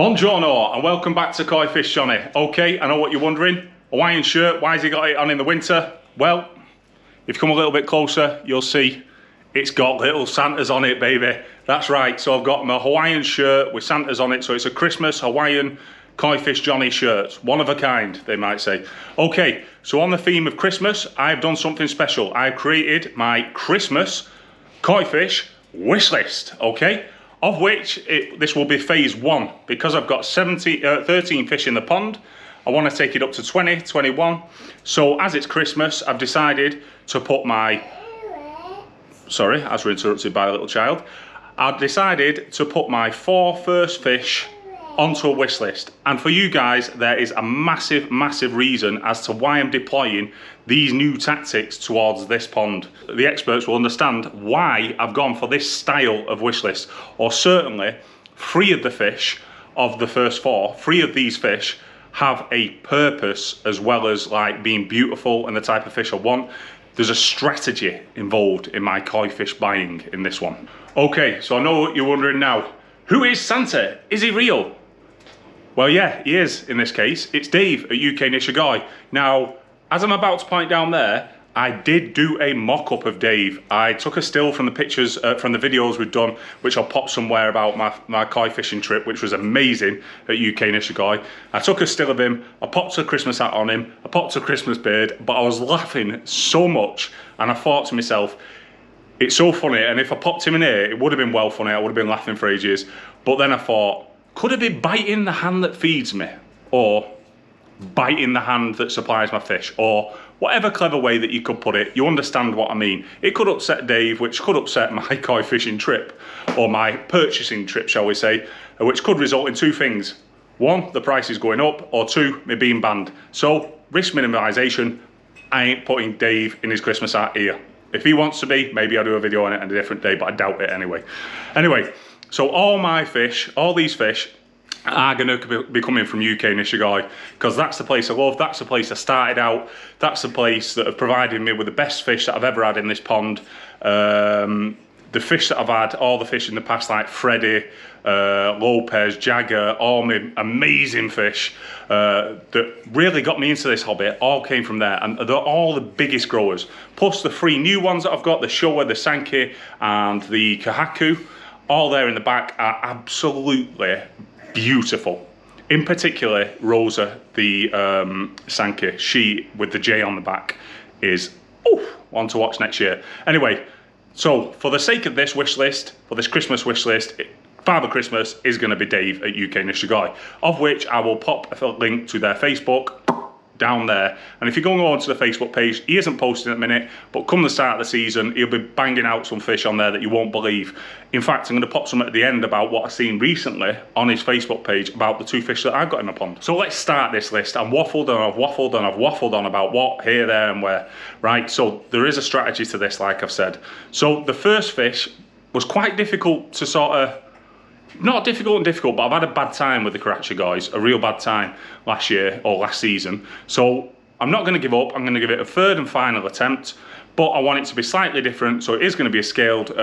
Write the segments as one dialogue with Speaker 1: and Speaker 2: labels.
Speaker 1: Buongiorno and welcome back to Koi Fish Johnny. Okay, I know what you're wondering. Hawaiian shirt, why has he got it on in the winter? Well, if you come a little bit closer, you'll see it's got little Santas on it, baby. That's right, so I've got my Hawaiian shirt with Santas on it, so it's a Christmas Hawaiian Koi Fish Johnny shirt. One of a kind, they might say. Okay, so on the theme of Christmas, I've done something special. I've created my Christmas Koi Fish wish list, okay? Of which this will be phase 1 because I've got 13 fish in the pond. I want to take it up to 20, 21. So as it's Christmas, I've decided to put my, sorry, as we're interrupted by a little child. I've decided to put my 4 first fish onto a wish list. And for you guys, there is a massive, massive reason as to why I'm deploying these new tactics towards this pond. The experts will understand why I've gone for this style of wish list, or certainly 3 of the fish of the first 4, 3 of these fish have a purpose as well as like being beautiful and the type of fish I want. There's a strategy involved in my koi fish buying in this one. Okay, so I know what you're wondering now. Who is Santa? Is he real? Well, yeah, he is in this case. It's Dave at UK Nishigai. Now, as I'm about to point down there, I did do a mock-up of Dave. I took a still from the pictures, from the videos we've done, which I'll pop somewhere about my koi fishing trip, which was amazing at UK Nishigai. I took a still of him, I popped a Christmas hat on him, I popped a Christmas beard, but I was laughing so much, and I thought to myself, it's so funny, and if I popped him in here, it would have been well funny, I would have been laughing for ages. But then I thought, could it be biting the hand that feeds me? Or biting the hand that supplies my fish? Or whatever clever way that you could put it, you understand what I mean. It could upset Dave, which could upset my koi fishing trip, or my purchasing trip, shall we say, which could result in 2 things. 1, the price is going up, or 2, me being banned. So, risk minimalisation, I ain't putting Dave in his Christmas hat here. If he wants to be, maybe I'll do a video on it on a different day, but I doubt it anyway. Anyway, so all my fish, all these fish, are going to be coming from UK Nishigai, because that's the place I love, that's the place I started out, that's the place that have provided me with the best fish that I've ever had in this pond. The fish that I've had, all the fish in the past, like Freddy, Lopez, Jagger, all my amazing fish that really got me into this hobby, all came from there, and they're all the biggest growers. Plus the 3 new ones that I've got, the Showa, the Sankey, and the Kahaku, all there in the back are absolutely beautiful. In particular, Rosa, the Sankey, she with the J on the back is one to watch next year. Anyway, so for the sake of this wish list, for this Christmas wish list, Father Christmas is going to be Dave at UK Nishigai, of which I will pop a link to their Facebook down there. And if you go on to the Facebook page, he isn't posting at the minute, but come the start of the season, he'll be banging out some fish on there that you won't believe. In fact, I'm going to pop some at the end about what I've seen recently on his Facebook page about the 2 fish that I've got in my pond. So let's start this list. I've waffled and I've waffled and I've waffled on about what, here, there and where, right? So there is a strategy to this, like I've said. So the first fish was quite difficult to sort of, not difficult and difficult, but I've had a bad time with the Karachi guys, a real bad time last year or last season. So I'm not going to give up. I'm going to give it a 3rd and final attempt, but I want it to be slightly different. So it is going to be a scaled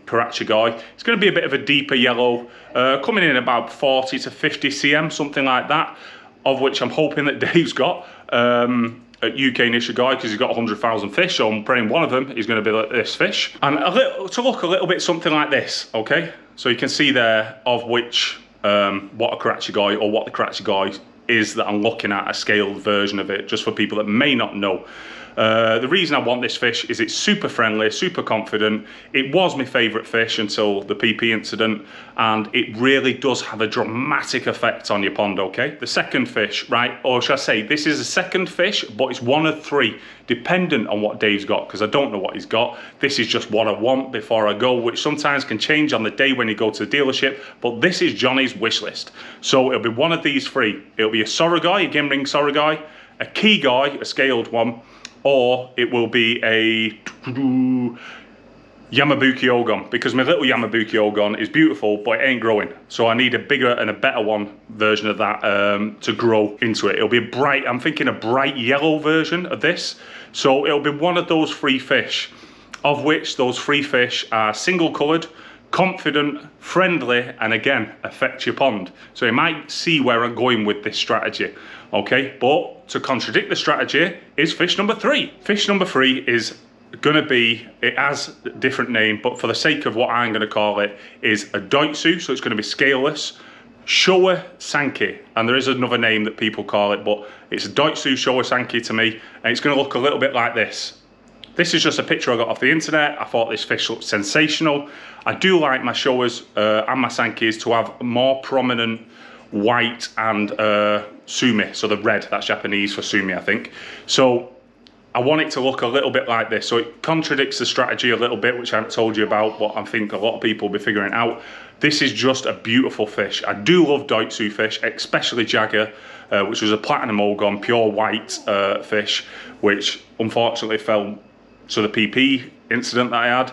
Speaker 1: Karachi guy. It's going to be a bit of a deeper yellow, coming in about 40 to 50 cm, something like that, of which I'm hoping that Dave's got at UK Nishigai, because he's got 100,000 fish, so I'm praying one of them is going to be like this fish. And to look a little bit something like this, okay? So you can see there of which, what a Karachi guy, or what the Karachi guy is that I'm looking at, a scaled version of it, just for people that may not know. The reason I want this fish is it's super friendly, super confident. It was my favourite fish until the PP incident, and it really does have a dramatic effect on your pond, okay? The second fish, right, or should I say, this is a second fish, but it's 1 of 3, dependent on what Dave's got, because I don't know what he's got. This is just what I want before I go, which sometimes can change on the day when you go to the dealership, but this is Johnny's wish list. So it'll be 1 of these 3. It'll be a Soragai, a Gim Ring Soragai, a Key Guy, a scaled one, or it will be a Yamabuki Ogon, because my little Yamabuki Ogon is beautiful, but it ain't growing. So I need a bigger and a better one version of that to grow into it. It'll be a bright, I'm thinking a bright yellow version of this. So it'll be 1 of those 3 fish, of which those 3 fish are single coloured, confident, friendly, and again, affect your pond. So you might see where I'm going with this strategy, okay? But to contradict the strategy is fish number 3. Fish number 3 is gonna be, it has a different name, but for the sake of what I'm gonna call it, is a doitsu, so it's gonna be scaleless, Showa Sankey, and there is another name that people call it, but it's a doitsu Showa Sankey to me, and it's gonna look a little bit like this. This is just a picture I got off the internet. I thought this fish looked sensational. I do like my Showas and my Sankeys to have more prominent white and sumi, so the red, that's Japanese for sumi, I think. So I want it to look a little bit like this. So it contradicts the strategy a little bit, which I haven't told you about, but I think a lot of people will be figuring it out. This is just a beautiful fish. I do love doitsu fish, especially Jagger, which was a platinum ogon, pure white fish, which unfortunately fell to the PP incident that I had.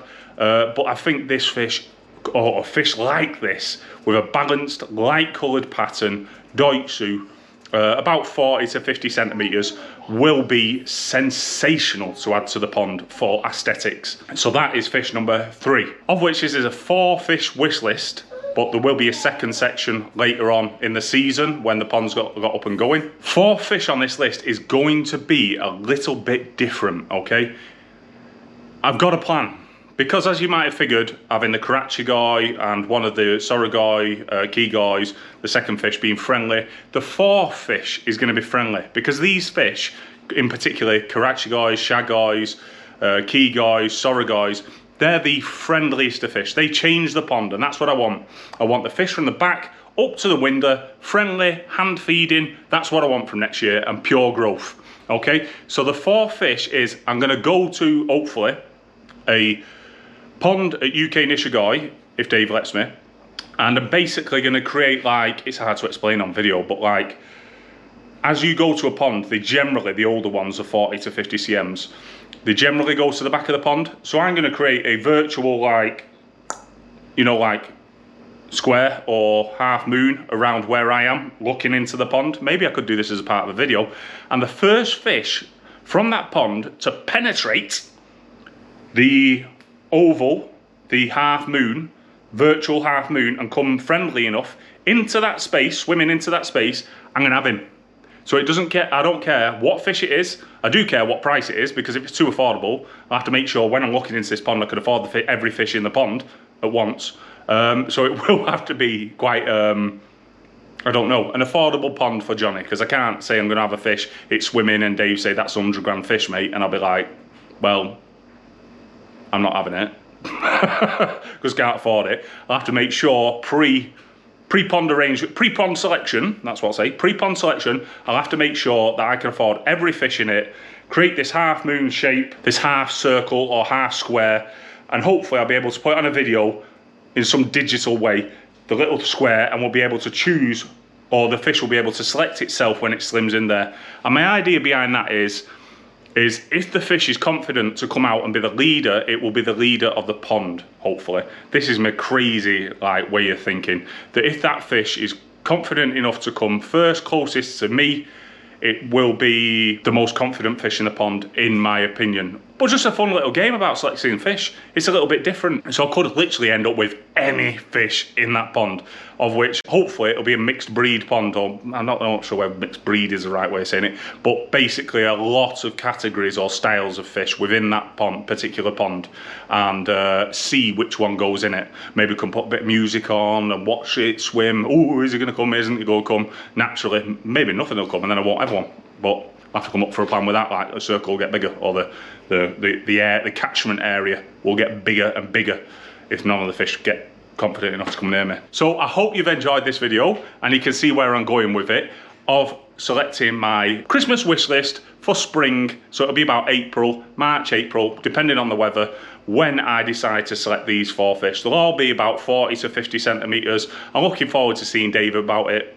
Speaker 1: But I think this fish, or a fish like this, with a balanced, light-coloured pattern, doitsu, about 40 to 50 centimetres, will be sensational to add to the pond for aesthetics. So that is fish number 3, of which this is a 4-fish wish list, but there will be a second section later on in the season when the pond's got up and going. 4th fish on this list is going to be a little bit different, okay? I've got a plan. Because as you might have figured, having the Karachi guy and one of the Soragai key guys, the second fish being friendly, the 4th fish is going to be friendly. Because these fish, in particular, Karachi guys, shag guys, key guys, Soragais, they're the friendliest of fish. They change the pond, and that's what I want. I want the fish from the back up to the window, friendly, hand feeding. That's what I want from next year, and pure growth. Okay, so the 4th fish is, I'm going to go to, hopefully, a pond at UK Nishigai, if Dave lets me, and I'm basically going to create, like, it's hard to explain on video, but like, as you go to a pond, they generally, the older ones are 40 to 50 cms, they generally go to the back of the pond. So I'm going to create a virtual, like, you know, like square or half moon around where I am looking into the pond. Maybe I could do this as a part of a video, and the first fish from that pond to penetrate the oval, the half moon, virtual half moon, and come friendly enough into that space, swimming into that space, I'm gonna have him. So it doesn't care, I don't care what fish it is. I do care what price it is, because if it's too affordable, I have to make sure when I'm looking into this pond I can afford every fish in the pond at once. So it will have to be quite, I don't know, an affordable pond for Johnny, because I can't say I'm gonna have a fish, it's swimming, and Dave say that's 100 grand fish, mate, and I'll be like, well, I'm not having it, because can't afford it. I'll have to make sure pre-pond arrangement, pre-pond selection, that's what I'll say, pre-pond selection, I'll have to make sure that I can afford every fish in it, create this half moon shape, this half circle or half square, and hopefully I'll be able to put it on a video in some digital way, the little square, and we'll be able to choose, or the fish will be able to select itself when it slims in there. And my idea behind that is if the fish is confident to come out and be the leader, it will be the leader of the pond, hopefully. This is my crazy like way of thinking, that if that fish is confident enough to come first, closest to me, it will be the most confident fish in the pond, in my opinion. But just a fun little game about selecting fish. It's a little bit different. So I could literally end up with any fish in that pond, of which hopefully it'll be a mixed breed pond, or I'm not sure whether mixed breed is the right way of saying it, but basically a lot of categories or styles of fish within that pond, particular pond, and see which one goes in it. Maybe we can put a bit of music on and watch it swim. Oh, is it going to come? Isn't it going to come? Naturally, maybe nothing will come, and then I won't have one. But I have to come up for a plan with that, like the circle will get bigger, or the catchment area will get bigger and bigger if none of the fish get confident enough to come near me. So I hope you've enjoyed this video, and you can see where I'm going with it, of selecting my Christmas wish list for spring. So it'll be about March, April, depending on the weather, when I decide to select these 4 fish. They'll all be about 40 to 50 centimetres. I'm looking forward to seeing Dave about it.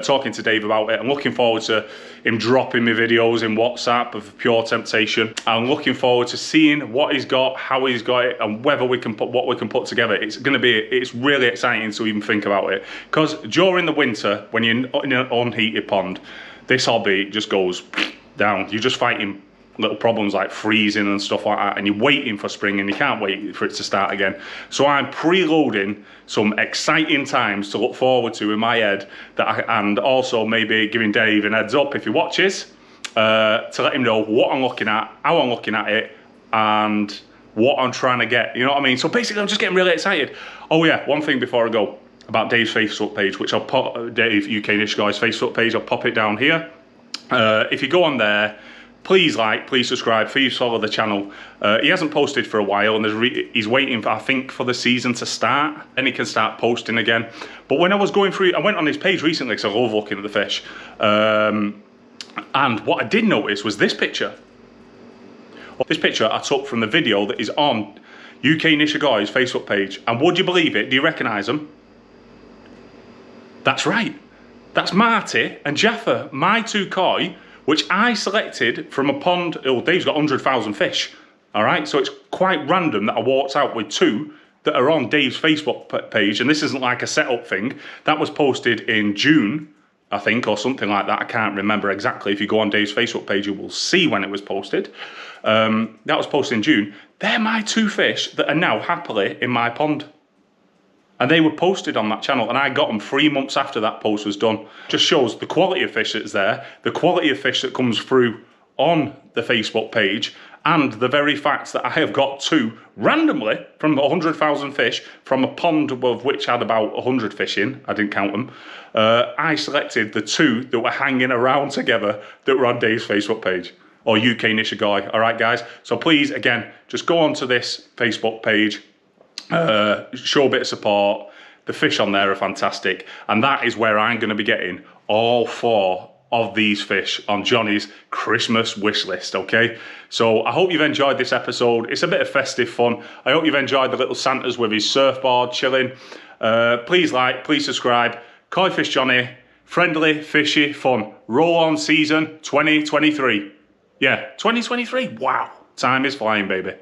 Speaker 1: Talking to Dave about it. I'm looking forward to him dropping me videos in WhatsApp of Pure Temptation. I'm looking forward to seeing what he's got, how he's got it, and whether we can put what we can put together. It's really exciting to even think about it, because during the winter, when you're in an unheated pond, this hobby just goes down. You're just fighting little problems like freezing and stuff like that, and you're waiting for spring and you can't wait for it to start again. So I'm preloading some exciting times to look forward to in my head, and also maybe giving Dave an heads up if he watches, to let him know what I'm looking at, how I'm looking at it, and what I'm trying to get, you know what I mean? So basically I'm just getting really excited. Oh yeah, one thing before I go, about Dave's Facebook page, which I'll put, Dave UK Niche Guy's Facebook page, I'll pop it down here. If you go on there, please like, please subscribe, please follow the channel. He hasn't posted for a while, and he's waiting, for, I think, for the season to start, and he can start posting again. But when I was going through, I went on his page recently because I love looking at the fish. And what I did notice was this picture. This picture I took from the video that is on UK Niche Guy's Facebook page. And would you believe it? Do you recognise them? That's right. That's Marty and Jaffa, my two koi, which I selected from a pond. Oh, Dave's got 100,000 fish. All right, so it's quite random that I walked out with two that are on Dave's Facebook page, and this isn't like a setup thing. That was posted in June, I think, or something like that. I can't remember exactly. If you go on Dave's Facebook page, you will see when it was posted. That was posted in June. They're my two fish that are now happily in my pond. And they were posted on that channel, and I got them 3 months after that post was done. Just shows the quality of fish that's there, the quality of fish that comes through on the Facebook page, and the very fact that I have got two randomly from 100,000 fish from a pond of which had about 100 fish in. I didn't count them. I selected the two that were hanging around together that were on Dave's Facebook page, or UK Niche Guy. All right, guys. So please, again, just go onto this Facebook page. Show a bit of support. The fish on there are fantastic, and that is where I'm going to be getting all 4 of these fish on Johnny's Christmas wish list. Okay, so I hope you've enjoyed this episode. It's a bit of festive fun. I hope you've enjoyed the little Santas with his surfboard chilling. Please like, please subscribe. Koi Fish Johnny, friendly, fishy, fun. Roll on season 2023. Yeah, 2023. Wow, time is flying, baby.